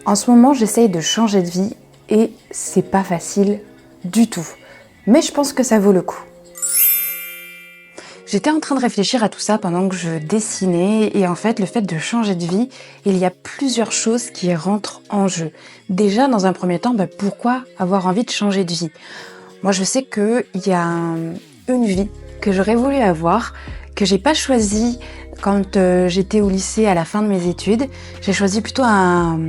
En ce moment, j'essaye de changer de vie et c'est pas facile du tout. Mais je pense que ça vaut le coup. J'étais en train de réfléchir à tout ça pendant que je dessinais et en fait, le fait de changer de vie, il y a plusieurs choses qui rentrent en jeu. Déjà, dans un premier temps, pourquoi avoir envie de changer de vie ? Moi, je sais qu'il y a une vie que j'aurais voulu avoir, que j'ai pas choisie quand j'étais au lycée à la fin de mes études. J'ai choisi plutôt un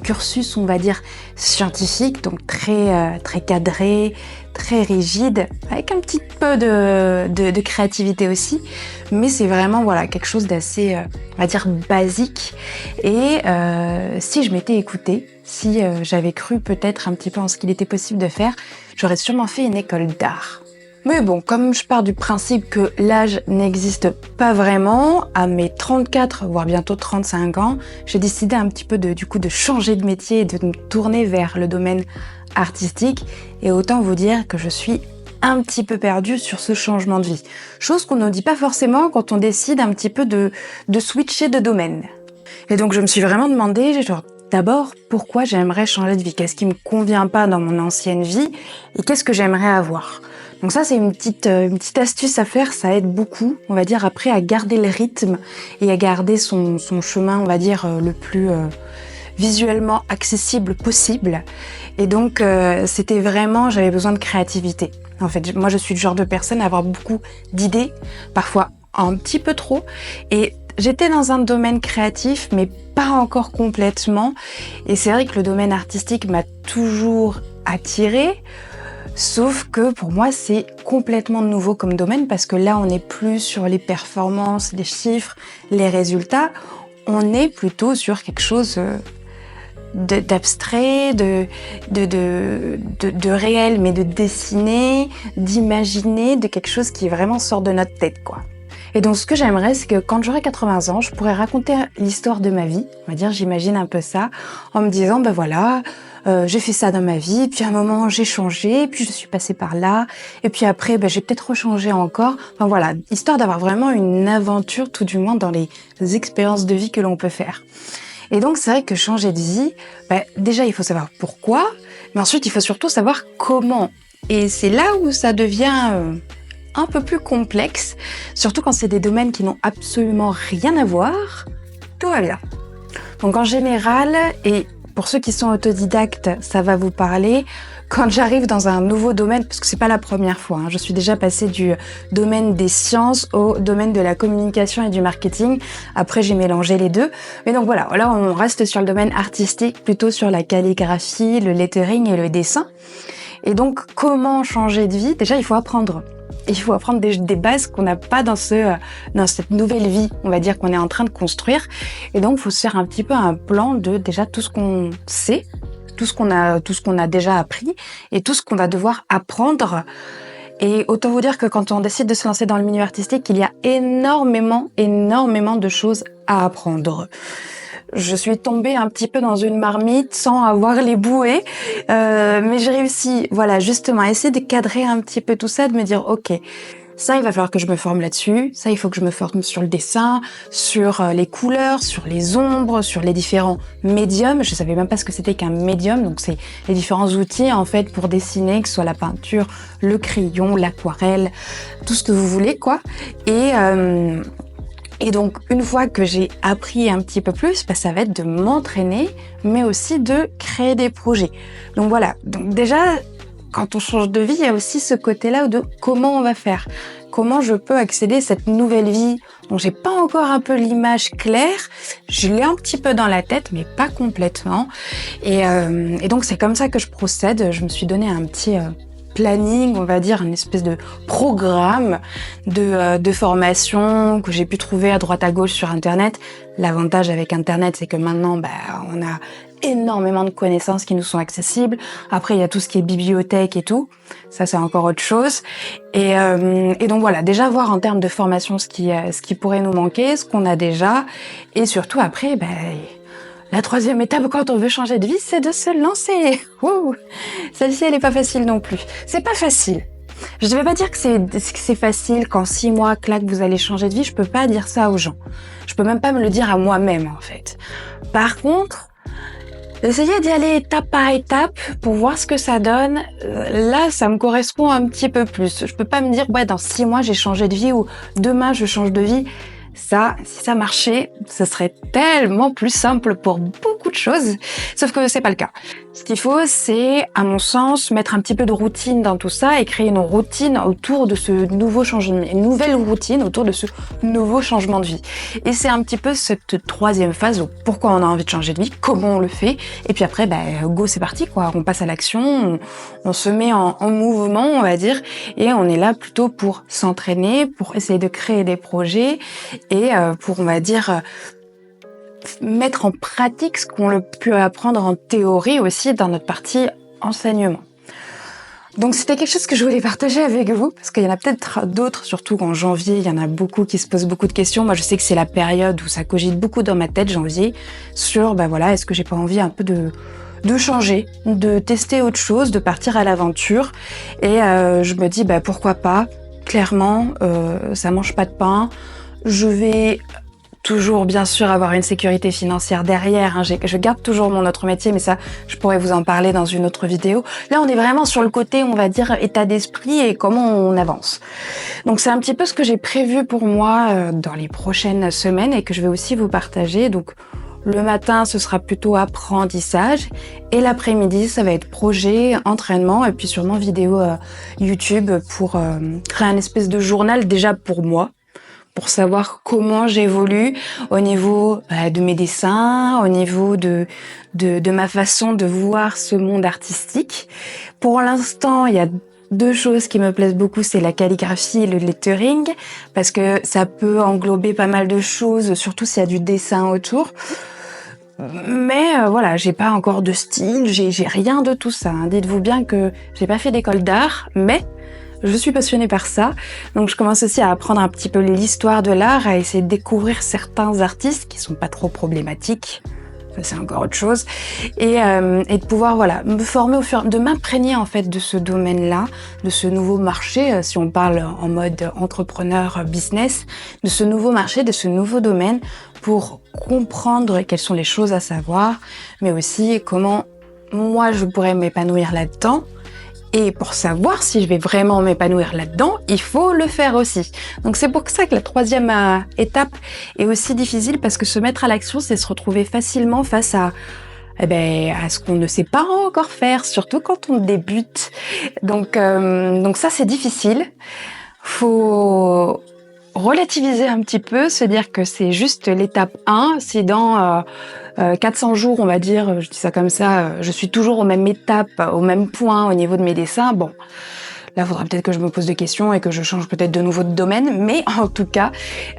cursus, on va dire, scientifique, donc très cadré, très rigide, avec un petit peu de créativité aussi. Mais c'est vraiment quelque chose d'assez, on va dire, basique. Et si je m'étais écoutée, si j'avais cru peut-être un petit peu en ce qu'il était possible de faire, j'aurais sûrement fait une école d'art. Mais bon, comme je pars du principe que l'âge n'existe pas vraiment, à mes 34, voire bientôt 35 ans, j'ai décidé un petit peu de changer de métier et de me tourner vers le domaine artistique. Et autant vous dire que je suis un petit peu perdue sur ce changement de vie. Chose qu'on ne dit pas forcément quand on décide un petit peu de switcher de domaine. Et donc je me suis vraiment demandé, d'abord, pourquoi j'aimerais changer de vie ? Qu'est-ce qui me convient pas dans mon ancienne vie ? Et qu'est-ce que j'aimerais avoir ? Donc ça, c'est une petite astuce à faire, ça aide beaucoup, on va dire, après à garder le rythme et à garder son chemin, on va dire, le plus visuellement accessible possible. Et donc, c'était vraiment, j'avais besoin de créativité. En fait, moi, je suis le genre de personne à avoir beaucoup d'idées, parfois un petit peu trop, et j'étais dans un domaine créatif, mais pas encore complètement. Et c'est vrai que le domaine artistique m'a toujours attirée. Sauf que pour moi, c'est complètement nouveau comme domaine parce que là, on n'est plus sur les performances, les chiffres, les résultats. On est plutôt sur quelque chose d'abstrait, de réel, mais de dessiné, d'imaginer, de quelque chose qui vraiment sort de notre tête, quoi. Et donc, ce que j'aimerais, c'est que quand j'aurai 80 ans, je pourrais raconter l'histoire de ma vie. On va dire, j'imagine un peu ça, en me disant, j'ai fait ça dans ma vie, puis à un moment, j'ai changé, puis je suis passée par là, et puis après, j'ai peut-être rechangé encore. Enfin voilà, histoire d'avoir vraiment une aventure, tout du moins dans les expériences de vie que l'on peut faire. Et donc, c'est vrai que changer de vie, déjà, il faut savoir pourquoi, mais ensuite, il faut surtout savoir comment. Et c'est là où ça devient un peu plus complexe, surtout quand c'est des domaines qui n'ont absolument rien à voir, tout va bien. Donc en général, et pour ceux qui sont autodidactes, ça va vous parler, quand j'arrive dans un nouveau domaine, parce que c'est pas la première fois, je suis déjà passée du domaine des sciences au domaine de la communication et du marketing, après j'ai mélangé les deux, mais donc voilà, là on reste sur le domaine artistique, plutôt sur la calligraphie, le lettering et le dessin. Et donc comment changer de vie ? Déjà il faut apprendre. Il faut apprendre des bases qu'on n'a pas dans cette nouvelle vie, on va dire, qu'on est en train de construire. Et donc, il faut se faire un petit peu un plan de déjà tout ce qu'on sait, tout ce qu'on a déjà appris et tout ce qu'on va devoir apprendre. Et autant vous dire que quand on décide de se lancer dans le milieu artistique, il y a énormément de choses à apprendre. Je suis tombée un petit peu dans une marmite sans avoir les bouées, mais j'ai réussi, justement, à essayer de cadrer un petit peu tout ça, de me dire, ok, ça, il va falloir que je me forme là-dessus, ça, il faut que je me forme sur le dessin, sur les couleurs, sur les ombres, sur les différents médiums. Je savais même pas ce que c'était qu'un médium, donc c'est les différents outils, en fait, pour dessiner, que ce soit la peinture, le crayon, l'aquarelle, tout ce que vous voulez, quoi. Et donc, une fois que j'ai appris un petit peu plus, ça va être de m'entraîner, mais aussi de créer des projets. Donc voilà. Donc déjà, quand on change de vie, il y a aussi ce côté-là de comment on va faire. Comment je peux accéder à cette nouvelle vie dont j'ai pas encore un peu l'image claire. Je l'ai un petit peu dans la tête, mais pas complètement. Et donc, c'est comme ça que je procède. Je me suis donné un petit planning, on va dire, une espèce de programme de formation que j'ai pu trouver à droite à gauche sur Internet. L'avantage avec Internet, c'est que maintenant, on a énormément de connaissances qui nous sont accessibles. Après, il y a tout ce qui est bibliothèque et tout. Ça, c'est encore autre chose. Et donc voilà, déjà voir en termes de formation ce qui pourrait nous manquer, ce qu'on a déjà. Et surtout, après, la troisième étape quand on veut changer de vie, c'est de se lancer. Ouh, celle-ci, elle est pas facile non plus. C'est pas facile. Je ne vais pas dire que c'est facile qu'en 6 mois, clac, vous allez changer de vie. Je peux pas dire ça aux gens. Je peux même pas me le dire à moi-même, en fait. Par contre, Essayez d'y aller étape par étape pour voir ce que ça donne. Là, ça me correspond un petit peu plus. Je peux pas me dire, ouais, dans 6 mois, j'ai changé de vie ou demain, je change de vie. Ça, si ça marchait, ce serait tellement plus simple pour beaucoup de choses. Sauf que c'est pas le cas. Ce qu'il faut, c'est, à mon sens, mettre un petit peu de routine dans tout ça et créer une routine autour de ce nouveau changement, une nouvelle routine autour de ce nouveau changement de vie. Et c'est un petit peu cette troisième phase où pourquoi on a envie de changer de vie, comment on le fait, et puis après, go, c'est parti, quoi. On passe à l'action, on se met en mouvement, on va dire, et on est là plutôt pour s'entraîner, pour essayer de créer des projets et pour, on va dire, mettre en pratique ce qu'on a pu apprendre en théorie aussi dans notre partie enseignement. Donc c'était quelque chose que je voulais partager avec vous, parce qu'il y en a peut-être d'autres, surtout qu'en janvier, il y en a beaucoup qui se posent beaucoup de questions. Moi, je sais que c'est la période où ça cogite beaucoup dans ma tête, janvier, sur, est-ce que j'ai pas envie un peu de changer, de tester autre chose, de partir à l'aventure. Et je me dis, pourquoi pas. Clairement, ça mange pas de pain. Je vais toujours, bien sûr, avoir une sécurité financière derrière. Je garde toujours mon autre métier, mais ça, je pourrais vous en parler dans une autre vidéo. Là, on est vraiment sur le côté, on va dire, état d'esprit et comment on avance. Donc, c'est un petit peu ce que j'ai prévu pour moi dans les prochaines semaines et que je vais aussi vous partager. Donc, le matin, ce sera plutôt apprentissage et l'après-midi, ça va être projet, entraînement et puis sûrement vidéo YouTube pour créer un espèce de journal déjà pour moi, pour savoir comment j'évolue au niveau de mes dessins, au niveau de ma façon de voir ce monde artistique. Pour l'instant, il y a 2 choses qui me plaisent beaucoup, c'est la calligraphie et le lettering, parce que ça peut englober pas mal de choses, surtout s'il y a du dessin autour. Mais j'ai pas encore de style, j'ai rien de tout ça. Dites-vous bien que j'ai pas fait d'école d'art, mais je suis passionnée par ça, donc je commence aussi à apprendre un petit peu l'histoire de l'art, à essayer de découvrir certains artistes qui sont pas trop problématiques, ça c'est encore autre chose, et de pouvoir me former de m'imprégner en fait de ce domaine-là, de ce nouveau marché, si on parle en mode entrepreneur business, de ce nouveau marché, de ce nouveau domaine, pour comprendre quelles sont les choses à savoir, mais aussi comment moi je pourrais m'épanouir là-dedans. Et pour savoir si je vais vraiment m'épanouir là-dedans, il faut le faire aussi. Donc c'est pour ça que la troisième étape est aussi difficile, parce que se mettre à l'action, c'est se retrouver facilement face à ce qu'on ne sait pas encore faire, surtout quand on débute. Donc ça c'est difficile. Faut relativiser un petit peu, se dire que c'est juste l'étape 1. Si dans 400 jours, on va dire, je dis ça comme ça, je suis toujours aux mêmes étapes, au même point au niveau de mes dessins, là, il faudra peut-être que je me pose des questions et que je change peut-être de nouveau de domaine, mais en tout cas,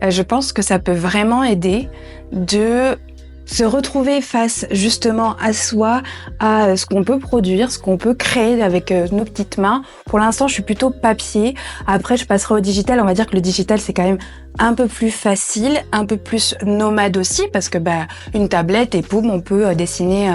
je pense que ça peut vraiment aider de se retrouver face justement à soi, à ce qu'on peut produire, ce qu'on peut créer avec nos petites mains. Pour l'instant, je suis plutôt papier. Après, je passerai au digital. On va dire que le digital, c'est quand même un peu plus facile, un peu plus nomade aussi, parce que une tablette et boum, on peut dessiner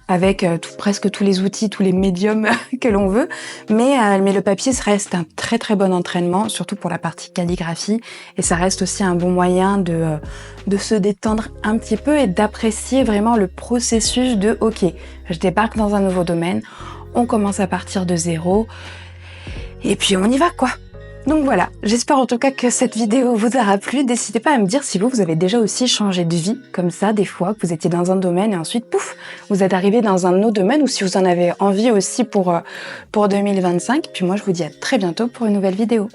avec presque tous les outils, tous les médiums que l'on veut. Mais le papier, ça reste un très très bon entraînement, surtout pour la partie calligraphie. Et ça reste aussi un bon moyen de se détendre un petit peu et d'apprécier vraiment le processus de « Ok, je débarque dans un nouveau domaine, on commence à partir de zéro, et puis on y va quoi !» Donc voilà, j'espère en tout cas que cette vidéo vous aura plu. N'hésitez pas à me dire si vous avez déjà aussi changé de vie, comme ça, des fois, que vous étiez dans un domaine et ensuite, pouf, vous êtes arrivé dans un autre domaine, ou si vous en avez envie aussi pour 2025. Puis moi, je vous dis à très bientôt pour une nouvelle vidéo.